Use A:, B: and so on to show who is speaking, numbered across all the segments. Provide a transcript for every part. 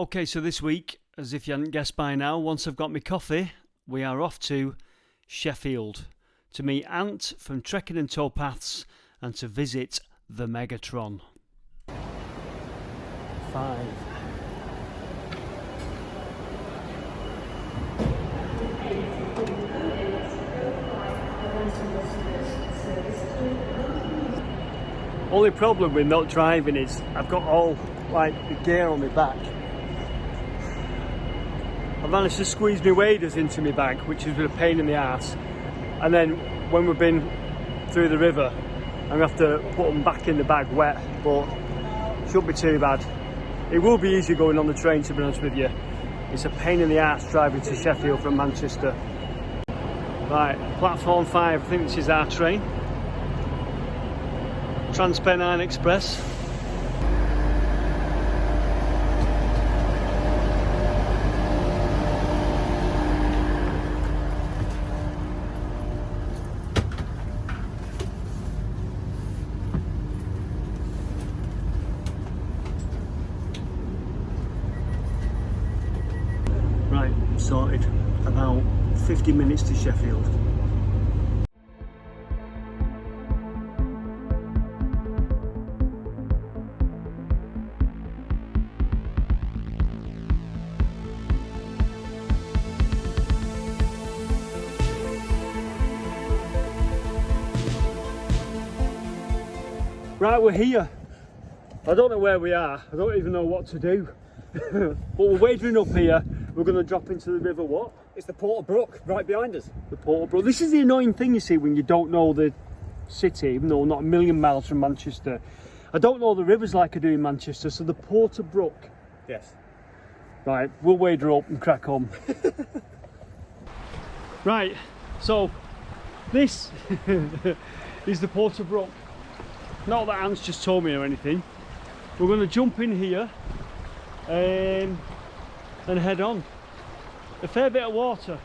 A: Okay, so this week, as if you hadn't guessed by now, once I've got my coffee, we are off to Sheffield to meet Ant from Trekking and Towpaths and to visit the Megatron. 5. Only problem with not driving is I've got all like the gear on my back. I've managed to squeeze my waders into my bag, which has been a pain in the ass. And then when we've been through the river, I'm gonna have to put them back in the bag wet, but shouldn't be too bad. It will be easy going on the train, to be honest with you. It's a pain in the ass driving to Sheffield from Manchester. Right, platform 5, I think this is our train. Transpennine Express. Right, sorted. About 50 minutes to Sheffield. Right, we're here. I don't know where we are. I don't even know what to do. But we're wading up here. We're going to drop into the river. What?
B: It's the Porterbrook right behind us.
A: The Porterbrook. This is the annoying thing, you see, when you don't know the city, even though not a million miles from Manchester. I don't know the rivers like I do in Manchester, so the Porterbrook.
B: Yes.
A: Right, we'll wade her up and crack on. Right, so this is the Porterbrook. Not that Ant's just told me or anything. We're going to jump in here and head on. A fair bit of water.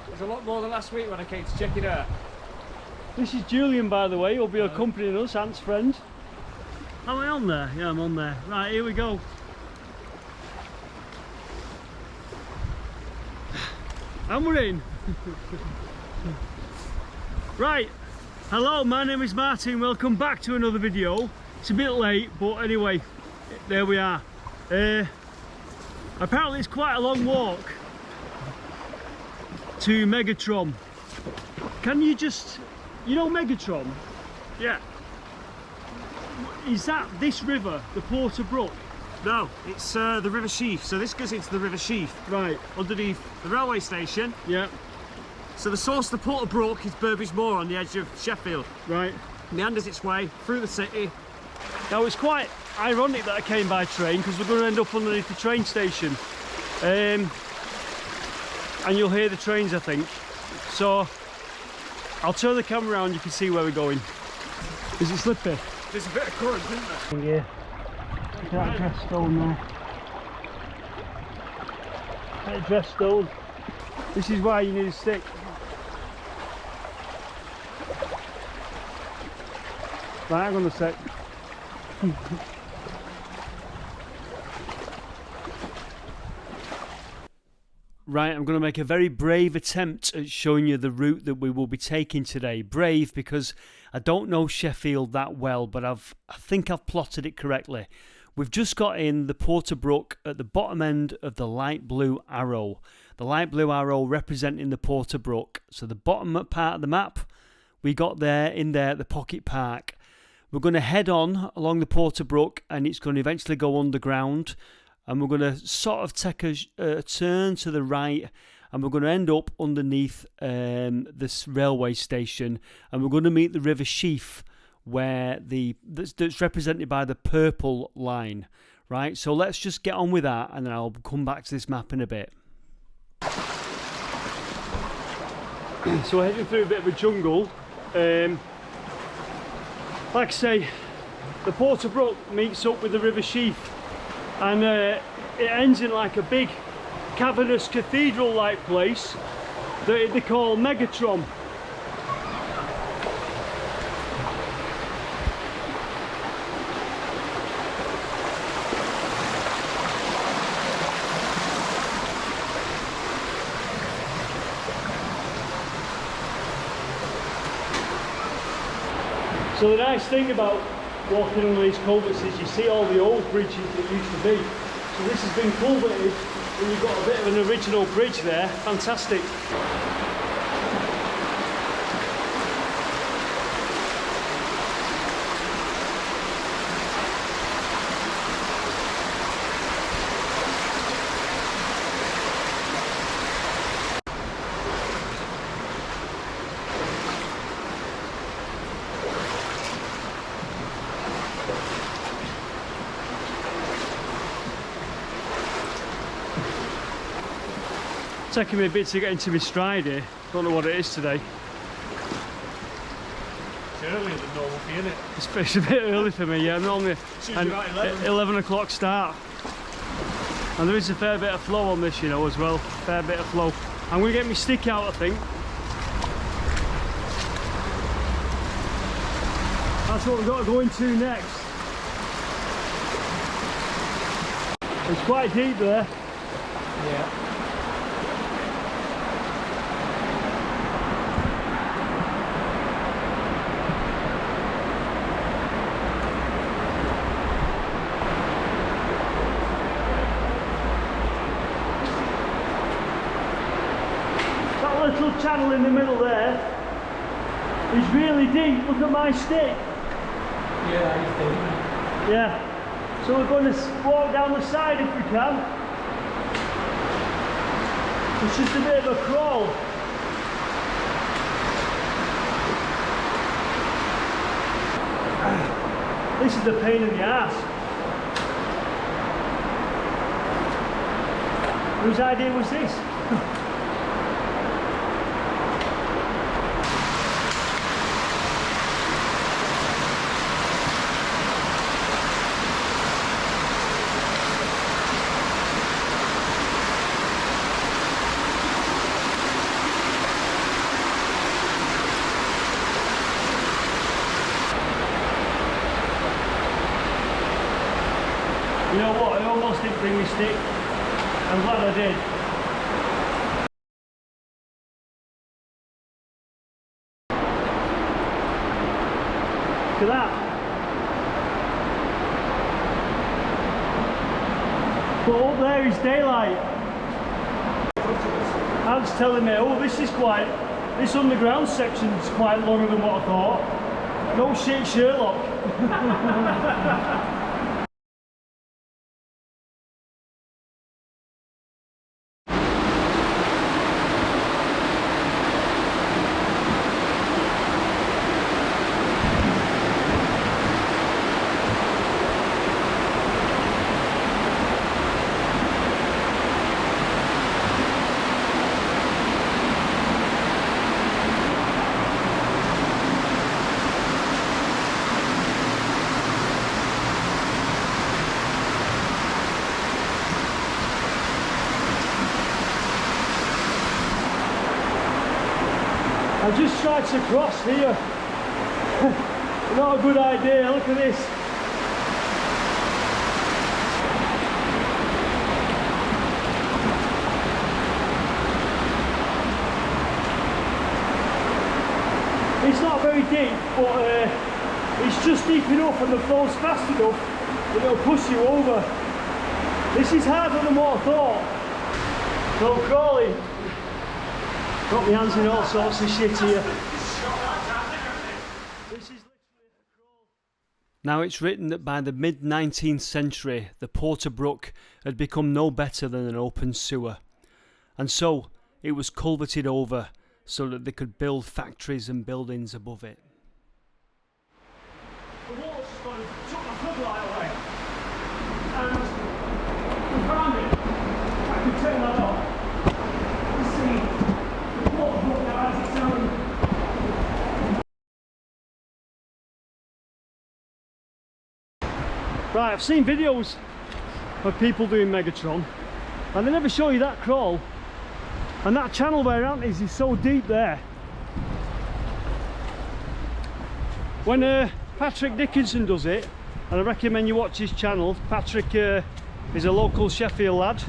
B: There's a lot more than last week when I came to check it out.
A: This is Julian, by the way, who'll be accompanying us, Ant's friend. Am I on there? Yeah, I'm on there. Right, here we go. And we're in. Right. Hello, my name is Martin. Welcome back to another video. It's a bit late, but anyway, there we are. Apparently it's quite a long walk to Megatron. Can you just, you know Megatron?
B: Yeah.
A: Is that this river, the Porterbrook?
B: No, it's the River Sheaf. So this goes into the River Sheaf.
A: Right.
B: Underneath the railway station.
A: Yeah.
B: So the source of the Porterbrook is Burbage Moor on the edge of Sheffield.
A: Right.
B: Meanders its way through the city.
A: Now it's quite ironic that I came by train because we're going to end up underneath the train station. And you'll hear the trains, I think. So I'll turn the camera around, you can see where we're going. Is it slippy?
B: There's a bit of current, isn't there?
A: Yeah. Look at that dress stone there. That dress stone. This is why you need a stick. Right, hang on a sec. Right, I'm going to make a very brave attempt at showing you the route that we will be taking today. Brave because I don't know Sheffield that well, but I think I've plotted it correctly. We've just got in the Porterbrook at the bottom end of the light blue arrow. The light blue arrow representing the Porterbrook. So the bottom part of the map, we got there, in there at the Pocket Park. We're going to head on along the Porterbrook and it's going to eventually go underground. And we're going to sort of take a turn to the right and we're going to end up underneath this railway station. And we're going to meet the River Sheaf, where that's represented by the purple line. Right, so let's just get on with that and then I'll come back to this map in a bit. So we're heading through a bit of a jungle. Like I say, the Porterbrook meets up with the River Sheaf and it ends in like a big cavernous cathedral-like place that they call Megatron. So the nice thing about walking on these culverts is you see all the old bridges that used to be. So this has been culverted and you've got a bit of an original bridge there. Fantastic. Taking me a bit to get into my stride here. Don't know what it is today.
B: It's earlier than normal for you, isn't it?
A: It's a bit early for me, yeah. I'm normally
B: Soon about
A: 11 o'clock start. And there is a fair bit of flow on this, you know, as well. Fair bit of flow. I'm going to get my stick out, I think. That's what we've got to go into next. It's quite deep there.
B: Yeah.
A: Little channel in the middle there is really deep. Look at my stick.
B: Yeah, he's deep.
A: Yeah. So we're going to walk down the side if we can. It's just a bit of a crawl. This is the pain in the ass. Whose idea was this? You know what, I almost didn't bring my stick. I'm glad I did. Look at that. But up there is daylight. Ant's telling me, oh, this underground section is quite longer than what I thought. No shit, Sherlock. I just tried to cross here. Not a good idea, look at this. It's not very deep, but it's just deep enough and the flow's fast enough that it'll push you over. This is harder than what I thought. So crawling. Got my hands in all sorts of shit here. Now it's written that by the mid-19th century the Porterbrook had become no better than an open sewer, and so it was culverted over so that they could build factories and buildings above it. The water's just gone and took my floodlight away, and we found it. I can turn that off. You see, the Porterbrook now has its own. Right, I've seen videos of people doing Megatron, and they never show you that crawl. And that channel where Ant is so deep there. When Patrick Dickinson does it, and I recommend you watch his channel. Patrick is a local Sheffield lad,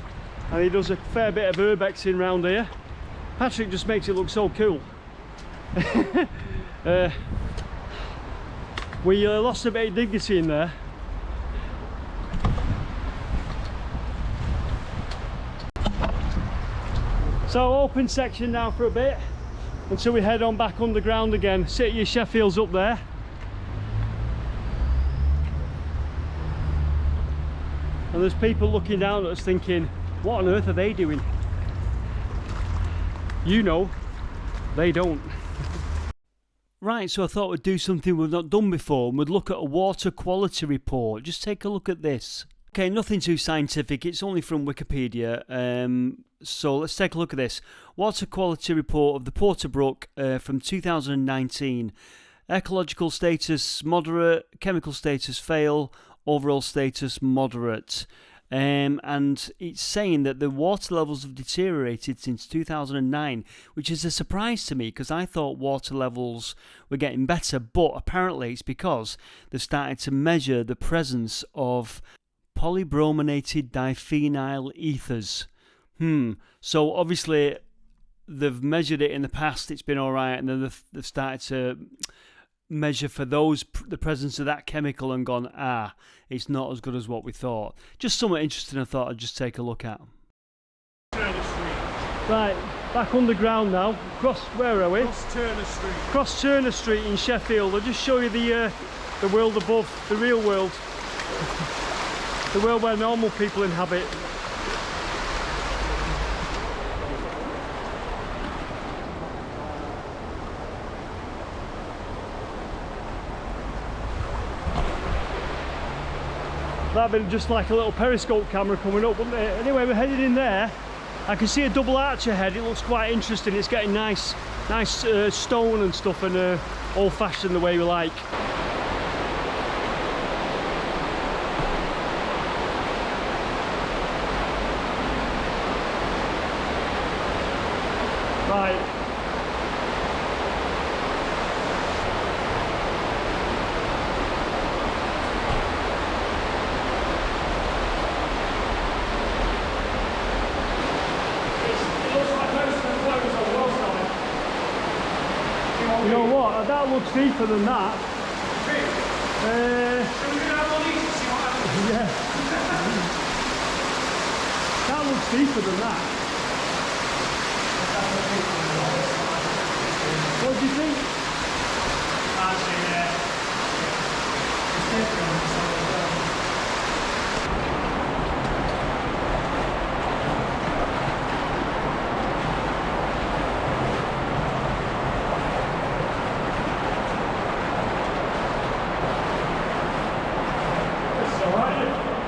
A: and he does a fair bit of urbexing round here. Patrick just makes it look so cool. We lost a bit of dignity in there. So open section now for a bit until we head on back underground again. City of Sheffield's up there. And there's people looking down at us thinking, what on earth are they doing? You know, they don't. Right, so I thought we'd do something we've not done before, and we'd look at a water quality report. Just take a look at this. Okay, nothing too scientific, it's only from Wikipedia. So let's take a look at this. Water quality report of the Porterbrook from 2019. Ecological status moderate, chemical status fail, overall status moderate. And it's saying that the water levels have deteriorated since 2009, which is a surprise to me because I thought water levels were getting better, but apparently it's because they've started to measure the presence of polybrominated diphenyl ethers. So obviously they've measured it in the past, it's been alright, and then they've started to measure for the presence of that chemical and gone, it's not as good as what we thought. Just somewhat interesting I thought I'd just take a look at. Right, back underground now. Where are we?
B: Cross Turner Street.
A: Cross Turner Street in Sheffield. I'll just show you the world above, the real world. The world where normal people inhabit. That'd be just like a little periscope camera coming up, wouldn't it? Anyway, we're headed in there. I can see a double arch ahead. It looks quite interesting. It's getting nice stone and stuff, and old-fashioned the way we like. Right. You know what? That looks deeper than that.
B: Shall we go down on these and see what happens?
A: Yeah. That looks deeper than that. What do you think?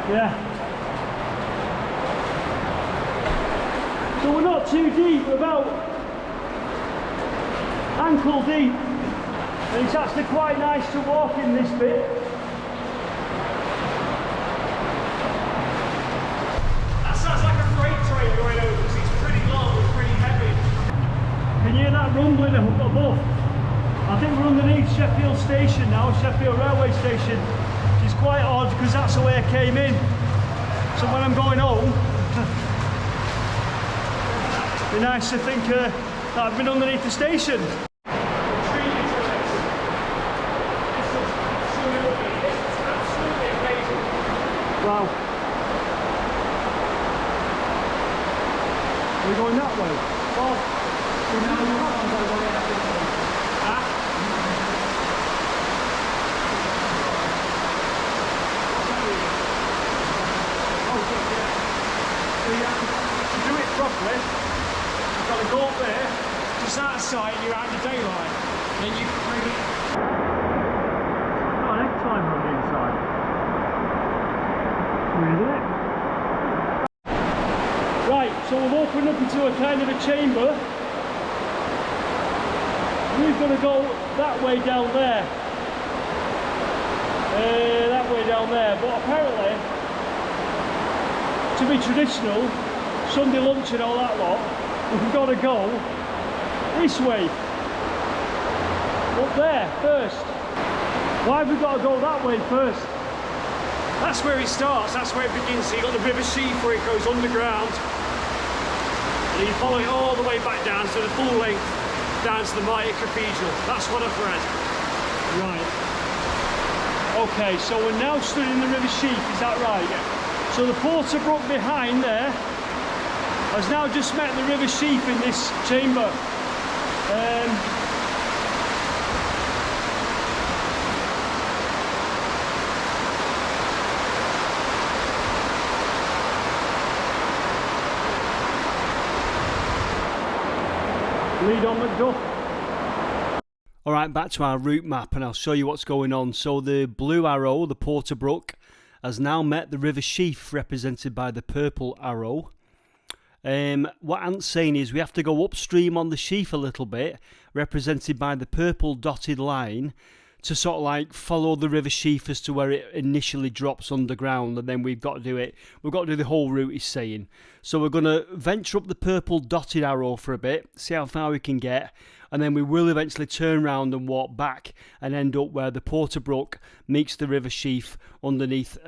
A: Yeah. So we're not too deep, we're about ankle deep, and it's actually quite nice to walk in this bit.
B: That sounds like a freight train going over because it's pretty long and pretty heavy.
A: Can you hear that rumbling up above? I think we're underneath Sheffield Station now, Sheffield Railway Station. Which is quite odd because that's the way I came in. So when I'm going home, it'd be nice to think that I've been underneath the station. Wow. Are we going that way?
B: To do it properly, you've got to go up there, just out of sight, you're out of daylight. Then you can bring it.
A: Got an egg timer on the inside. Weird, isn't it? Right, so we've opened up into a kind of a chamber. We've got to go that way down there. That way down there, but apparently, to be traditional, Sunday lunch and all that lot, we've got to go this way. Up there first. Why have we got to go that way first?
B: That's where it starts, that's where it begins. So you've got the River Sheaf where it goes underground. And you follow it all the way back down to the full length, down to the mighty cathedral. That's what I've read.
A: Right.
B: Okay, so we're now stood in the River Sheaf, is that right? Yeah. So the Porterbrook behind there has now just met the River Sheaf in this chamber. Lead on Macduff.
A: Alright, back to our route map and I'll show you what's going on. So the blue arrow, the Porterbrook, has now met the River Sheaf, represented by the purple arrow. What Ant's saying is we have to go upstream on the Sheaf a little bit, represented by the purple dotted line, to sort of like follow the River Sheaf as to where it initially drops underground, and then we've got to do the whole route, he's saying. So we're going to venture up the purple dotted arrow for a bit, see how far we can get, and then we will eventually turn around and walk back and end up where the Porterbrook meets the River Sheaf underneath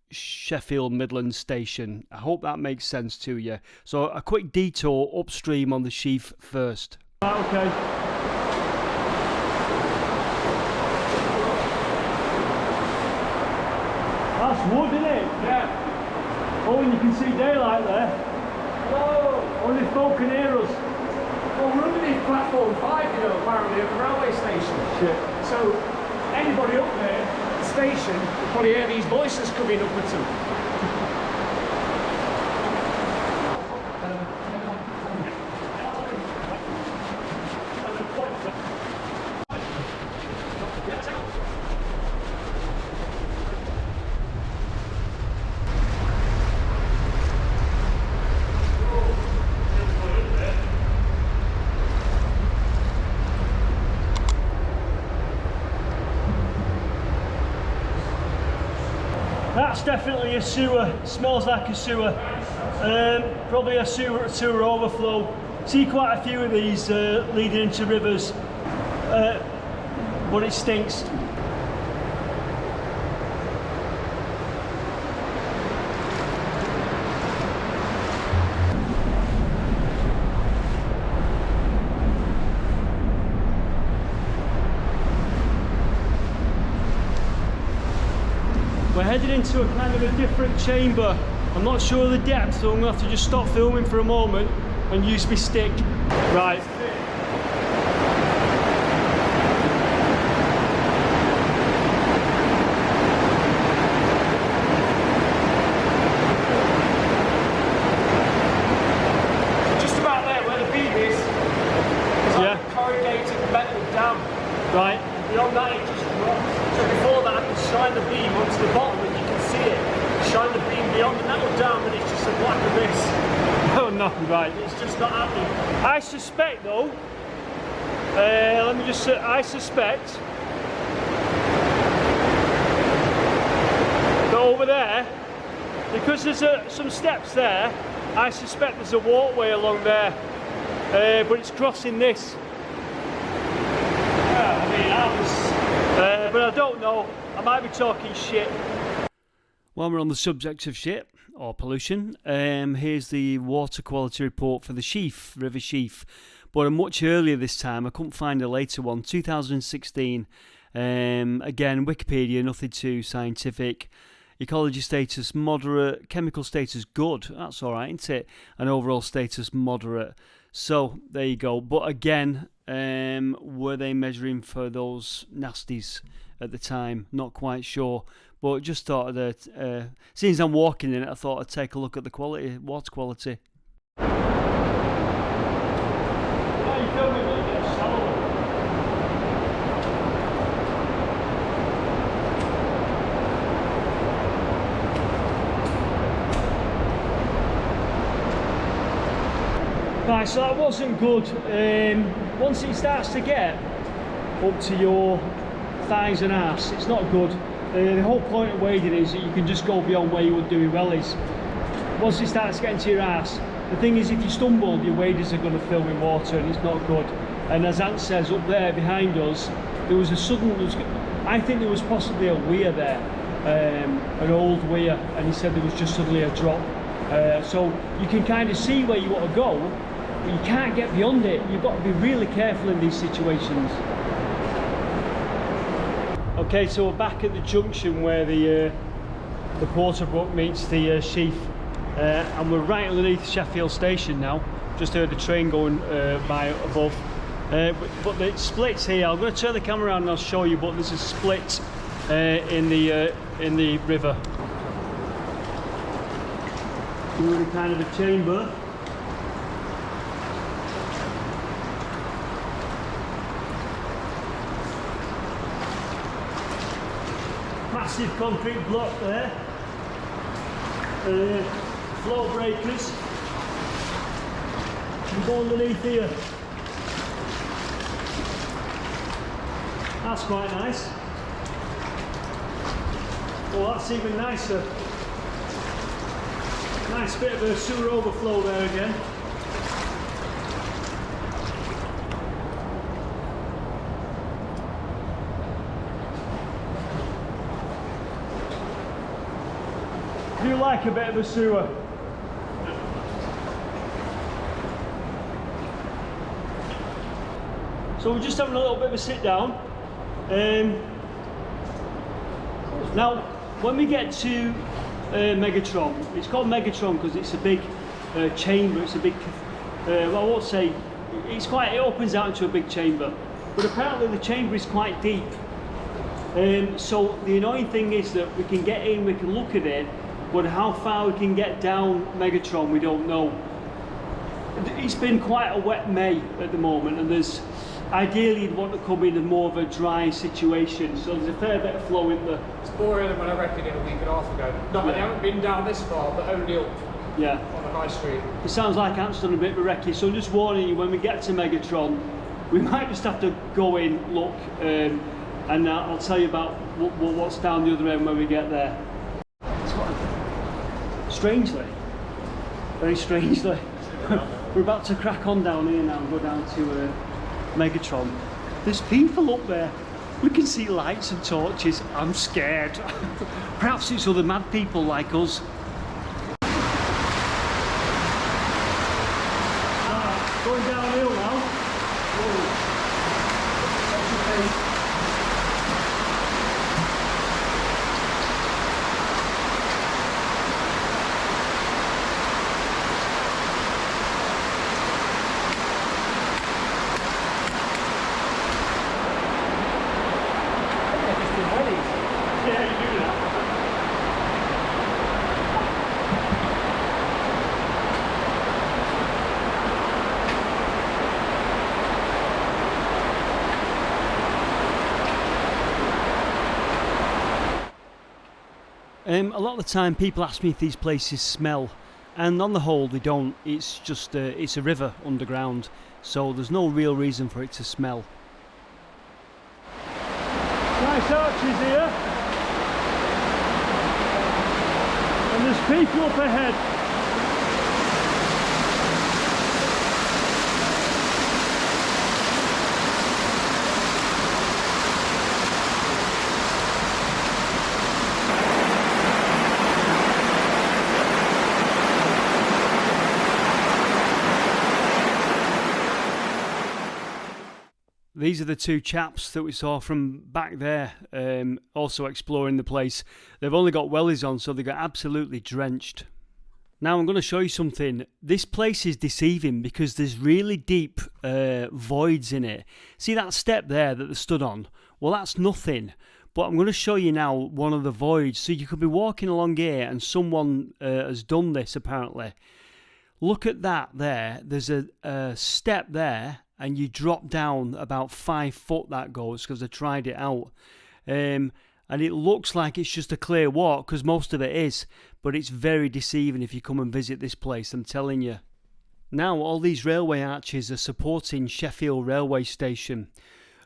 A: Sheffield Midland Station. I hope that makes sense to you. So a quick detour upstream on the Sheaf first.
B: Okay. That's wood, isn't it? Yeah. Oh, and you can see daylight there. Whoa! Only folk can hear us.
C: Well, we're underneath platform 5, you know, apparently at the railway station.
B: Shit.
C: So, anybody up there at the station will probably hear these voices coming up at them.
B: That's definitely a sewer. Smells like a sewer. Probably a sewer overflow. See quite a few of these leading into rivers, but it stinks. We're headed into a kind of a different chamber. I'm not sure of the depth, so I'm going to have to just stop filming for a moment and use my stick. Right.
C: Just about there where the beam is, it's like a corrugated metal dam.
B: Right.
C: Beyond that it just drops. So before that I can shine the beam onto the bottom and you can see it. Shine the beam beyond the metal dam and it's just a black abyss.
B: Oh no, right.
C: It's just not happening.
B: I suspect though, I suspect that over there, because there's some steps there, I suspect there's a walkway along there, but it's crossing this.
C: Yeah, I mean, I was...
B: but I don't know, I might be talking shit.
A: While we're on the subject of shit or pollution, here's the water quality report for the Sheaf, River Sheaf. But much earlier this time, I couldn't find a later one, 2016. Again, Wikipedia, nothing too scientific. Ecology status moderate, chemical status good, that's alright, isn't it? And overall status moderate. So, there you go. But again, were they measuring for those nasties at the time? Not quite sure. But just thought that, since I'm walking in it, I thought I'd take a look at the quality, water quality.
B: Right, so that wasn't good. Once it starts to get up to your thighs and arse, it's not good. The whole point of wading is that you can just go beyond where you would do your wellies. Once it starts getting to your arse, the thing is if you stumble, your waders are going to fill with water and it's not good. And as Ant says, up there behind us, there was a sudden, I think there was possibly a weir there, an old weir, and he said there was just suddenly a drop. So you can kind of see where you want to go, but you can't get beyond it. You've got to be really careful in these situations. Okay, so we're back at the junction where the Porterbrook meets the Sheaf, and we're right underneath Sheffield Station now. Just heard the train going by above, but the splits here. I'm going to turn the camera around and I'll show you. But there's a split in the river. We're in kind of a chamber. Massive concrete block there, floor breakers, and go underneath here. That's quite nice. Well, that's even nicer. Nice bit of a sewer overflow there again. Do you like a bit of a sewer? So we're just having a little bit of a sit down. Now, when we get to Megatron, it's called Megatron because it's a big chamber. It's a big, well, I won't say it opens out into a big chamber, but apparently the chamber is quite deep. So the annoying thing is that we can get in, we can look at it, but how far we can get down Megatron, we don't know. It's been quite a wet May at the moment, and ideally you'd want to come in more of a dry situation, so there's a fair bit of flow in there.
C: It's more than when I reckoned it a week and a half ago. No, I haven't been down this far, but only up on the high street.
B: It sounds like Ant's done a bit of a recce, so I'm just warning you, when we get to Megatron, we might just have to go in, look, and I'll tell you about what's down the other end when we get there. Strangely, very strangely, we're about to crack on down here now and go down to Megatron. There's people up there. We can see lights and torches. I'm scared. Perhaps it's other mad people like us. Going downhill now. A lot of the time people ask me if these places smell, and on the whole they don't. It's just it's a river underground, so there's no real reason for it to smell. Nice arches here, and there's people up ahead. These are the two chaps that we saw from back there, also exploring the place. They've only got wellies on, so they got absolutely drenched. Now I'm going to show you something. This place is deceiving because there's really deep voids in it. See that step there that they stood on? Well, that's nothing. But I'm going to show you now one of the voids. So you could be walking along here and someone has done this apparently. Look at that there. There's a step there, and you drop down about 5 foot that goes, because I tried it out. And it looks like it's just a clear walk, because most of it is, but it's very deceiving if you come and visit this place, I'm telling you. Now all these railway arches are supporting Sheffield Railway Station.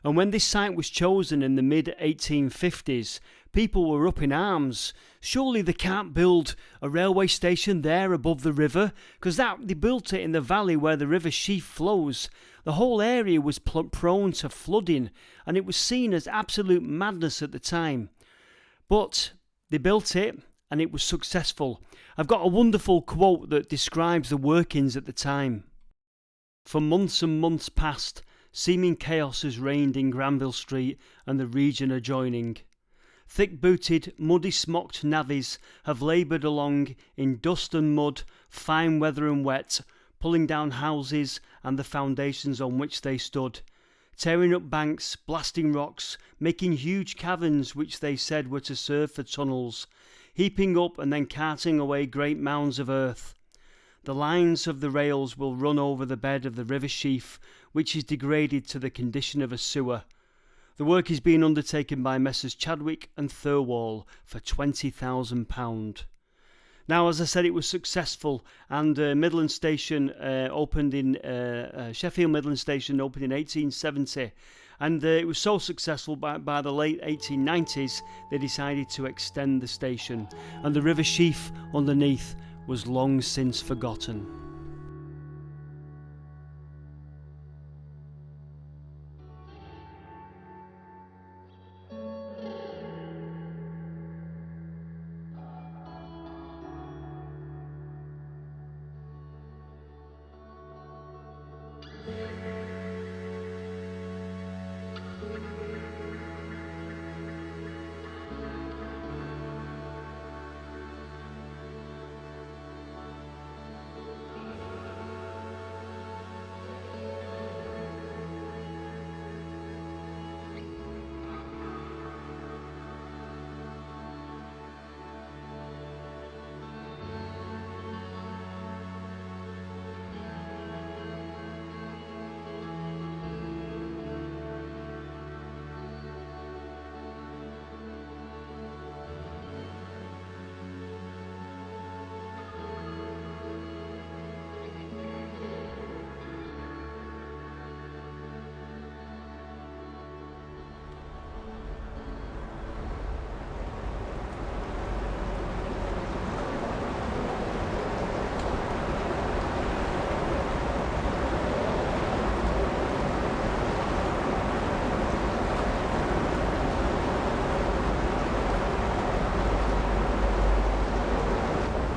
B: And when this site was chosen in the mid-1850s, people were up in arms. Surely they can't build a railway station there above the river, because they built it in the valley where the River Sheaf flows. The whole area was prone to flooding, and it was seen as absolute madness at the time. But they built it, and it was successful. I've got a wonderful quote that describes the workings at the time. For months and months past, seeming chaos has reigned in Granville Street and the region adjoining.
A: Thick-booted, muddy-smocked navvies have laboured along in dust and mud, fine weather and wet, pulling down houses and the foundations on which they stood, tearing up banks, blasting rocks, making huge caverns which they said were to serve for tunnels, heaping up and then carting away great mounds of earth. The lines of the rails will run over the bed of the River Sheaf, which is degraded to the condition of a sewer. The work is being undertaken by Messrs Chadwick and Thirlwall for £20,000. Now, as I said, it was successful, and Midland Station opened in Sheffield Midland Station opened in 1870, and it was so successful by the late 1890s they decided to extend the station, and the River Sheaf underneath was long since forgotten.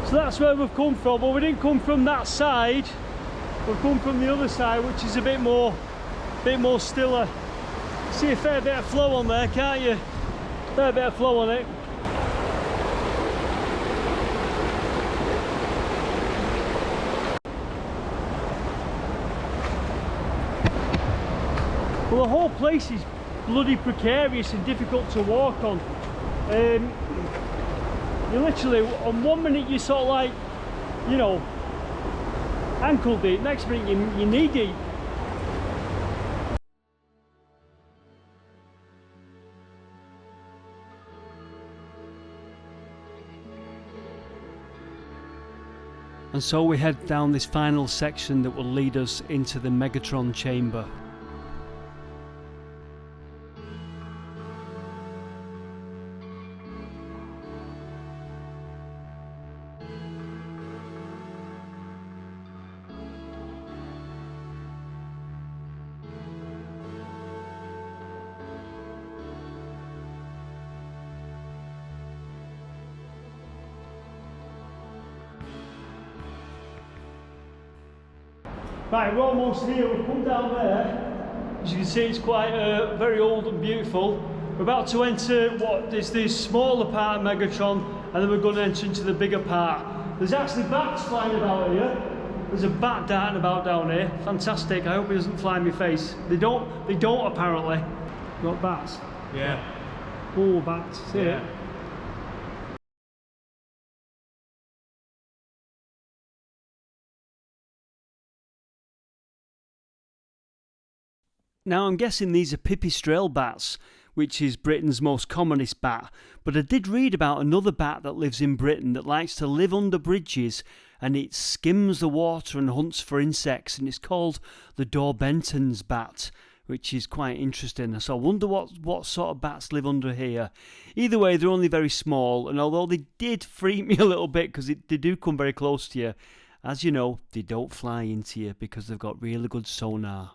B: So that's where we've come from, but we didn't come from that side. We've come from the other side, which is a bit more stiller. See a fair bit of flow on there, can't you? Fair bit of flow on it. Well, the whole place is bloody precarious and difficult to walk on. You literally, on one minute you're sort of like, you know, ankle deep, next minute you're knee deep.
A: And so we head down this final section that will lead us into the Megatron chamber.
B: Right, we're almost here. We've come down there. As you can see, it's quite very old and beautiful. We're about to enter what is the smaller part of Megatron, and then we're going to enter into the bigger part. There's actually bats flying about here. There's a bat darting about down here. Fantastic. I hope it doesn't fly in my face. They don't apparently. You got bats?
C: Yeah.
B: Oh, bats. See it?
A: Now I'm guessing these are pipistrelle bats, which is Britain's most commonest bat, but I did read about another bat that lives in Britain that likes to live under bridges, and it skims the water and hunts for insects, and it's called the Dorbenton's bat, which is quite interesting. So I wonder what sort of bats live under here. Either way, they're only very small, and although they did freak me a little bit because they do come very close to you, as you know, they don't fly into you because they've got really good sonar.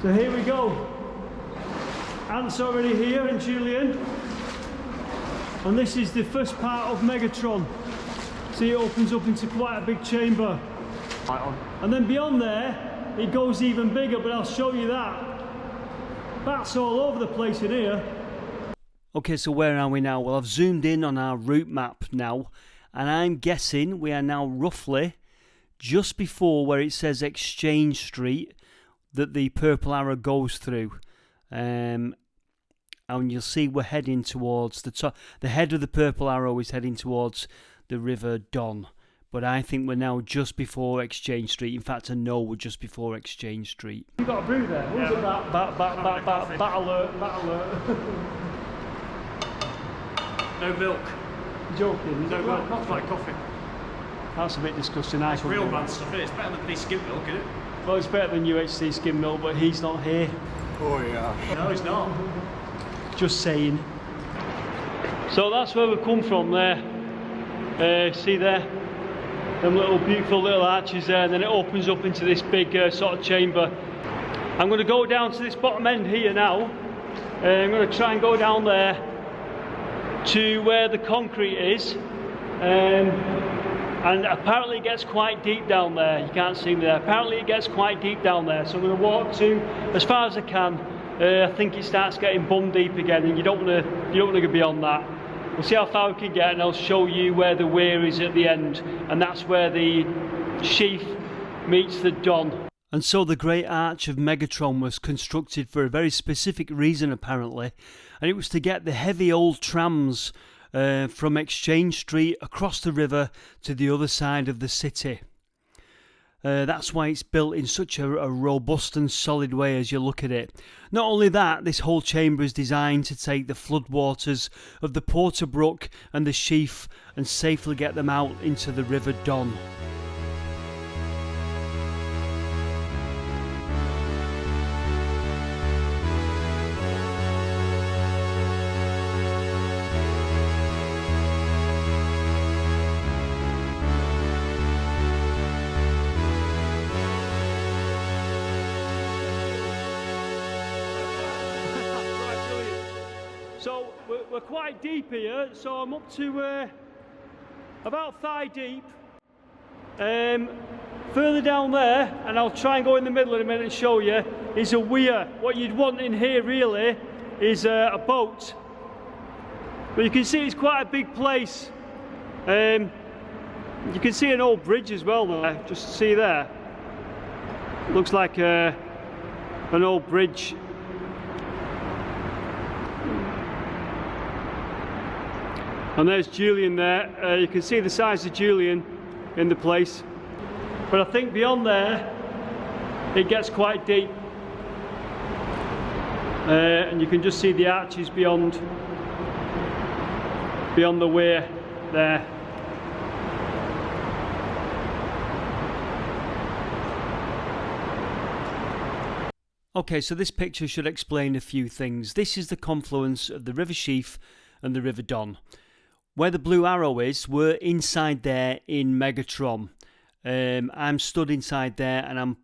B: So here we go. Ant's already here, and Julian. And this is the first part of Megatron. See, it opens up into quite a big chamber.
C: Right on.
B: And then beyond there, it goes even bigger, but I'll show you that. Bats all over the place in here.
A: Okay, so where are we now? Well, I've zoomed in on our route map now, and I'm guessing we are now roughly just before where it says Exchange Street that the purple arrow goes through. And you'll see we're heading towards the top. The head of the purple arrow is heading towards the River Don. But I think we're now just before Exchange Street. In fact, I know we're just before Exchange Street.
B: You got a brew there? Who's at that? Bat alert.
C: No milk.
B: Joking?
C: No milk. Not like coffee.
B: That's a bit disgusting.
C: It's real man stuff, isn't it? It's better than bloody skim milk, isn't it?
B: Well, it's better than UHC skim milk, but he's not here.
D: Oh yeah.
C: No, he's not.
B: Just saying. So that's where we've come from there. See there? Them little beautiful little arches there, and then it opens up into this big sort of chamber. I'm going to go down to this bottom end here now. I'm going to try and go down there to where the concrete is. And apparently it gets quite deep down there. You can't see me there. Apparently it gets quite deep down there. So I'm going to walk to as far as I can. I think it starts getting bum deep again, and you don't want to go beyond that. We'll see how far we can get, and I'll show you where the weir is at the end, and that's where the Sheaf meets the Don.
A: And so the Great Arch of Megatron was constructed for a very specific reason, apparently, and it was to get the heavy old trams from Exchange Street across the river to the other side of the city. That's why it's built in such a robust and solid way as you look at it. Not only that, this whole chamber is designed to take the floodwaters of the Porterbrook and the Sheaf and safely get them out into the River Don.
B: So we're quite deep here, so I'm up to about thigh deep. Further down there, and I'll try and go in the middle in a minute and show you, is a weir. What you'd want in here really is a boat. But you can see it's quite a big place. You can see an old bridge as well there, just see there. Looks like an old bridge. And there's Julian there. You can see the size of Julian in the place. But I think beyond there, it gets quite deep. And you can just see the arches beyond the weir there.
A: Okay, so this picture should explain a few things. This is the confluence of the River Sheaf and the River Don. Where the blue arrow is, we're inside there in Megatron. I'm stood inside there, and I'm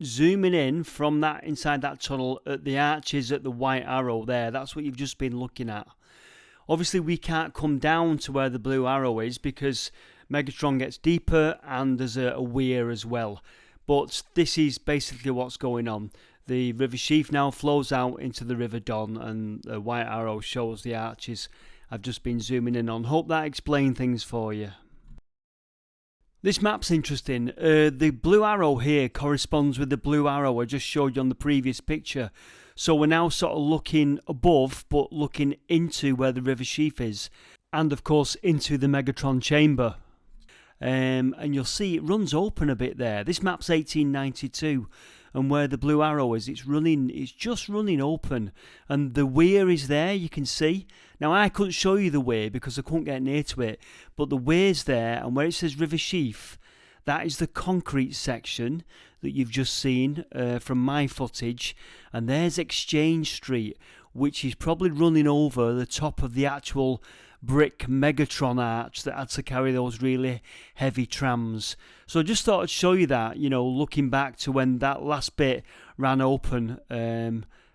A: zooming in from that inside that tunnel at the arches at the white arrow there. That's what you've just been looking at. Obviously, we can't come down to where the blue arrow is because Megatron gets deeper and there's a weir as well. But this is basically what's going on. The River Sheaf now flows out into the River Don, and the white arrow shows the arches I've just been zooming in on. Hope that explained things for you. This map's interesting. The blue arrow here corresponds with the blue arrow I just showed you on the previous picture. So we're now sort of looking above, but looking into where the River Sheaf is. And of course into the Megatron chamber. And you'll see it runs open a bit there. This map's 1892. And where the blue arrow is, it's just running open. And the weir is there, you can see. Now, I couldn't show you the weir because I couldn't get near to it. But the weir's there, and where it says River Sheaf, that is the concrete section that you've just seen from my footage. And there's Exchange Street, which is probably running over the top of the actual brick Megatron arch that had to carry those really heavy trams. So I just thought I'd show you that, you know, looking back to when that last bit ran open.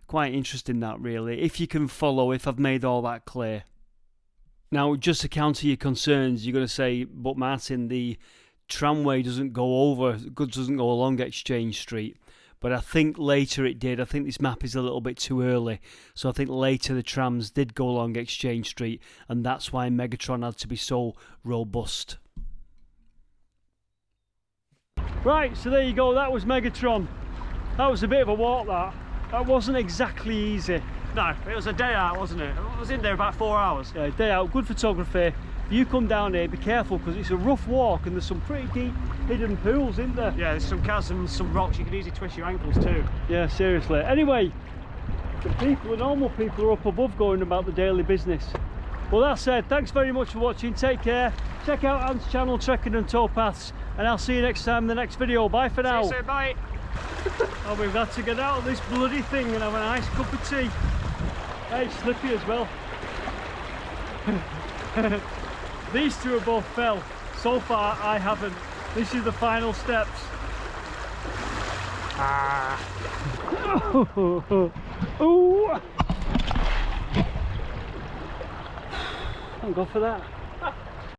A: Quite interesting that, really, if you can follow, if I've made all that clear. Now, just to counter your concerns, you're going to say, but Martin, the tramway doesn't go over, goods doesn't go along Exchange Street. but I think later it did. I think this map is a little bit too early, so I think later the trams did go along Exchange Street, and that's why Megatron had to be so robust.
B: Right, so there you go, that was Megatron. That was a bit of a walk, that wasn't exactly easy.
C: No, it was a day out, wasn't it? I was in there about 4 hours.
B: Yeah, day out, good photography. If you come down here, be careful because it's a rough walk and there's some pretty deep hidden pools in there.
C: Yeah, there's some chasms, some rocks, you can easily twist your ankles too.
B: Yeah, seriously. Anyway, the normal people are up above going about the daily business. Well, that said, thanks very much for watching, take care. Check out Ant's channel, Trekking and Towpaths, and I'll see you next time in the next video. Bye for now.
C: See you soon, bye.
B: Oh, we've got to get out of this bloody thing and have a nice cup of tea. Hey, it's slippy as well. These two are both fell. So far, I haven't. This is the final steps. Ah. Oh. Thank God for that.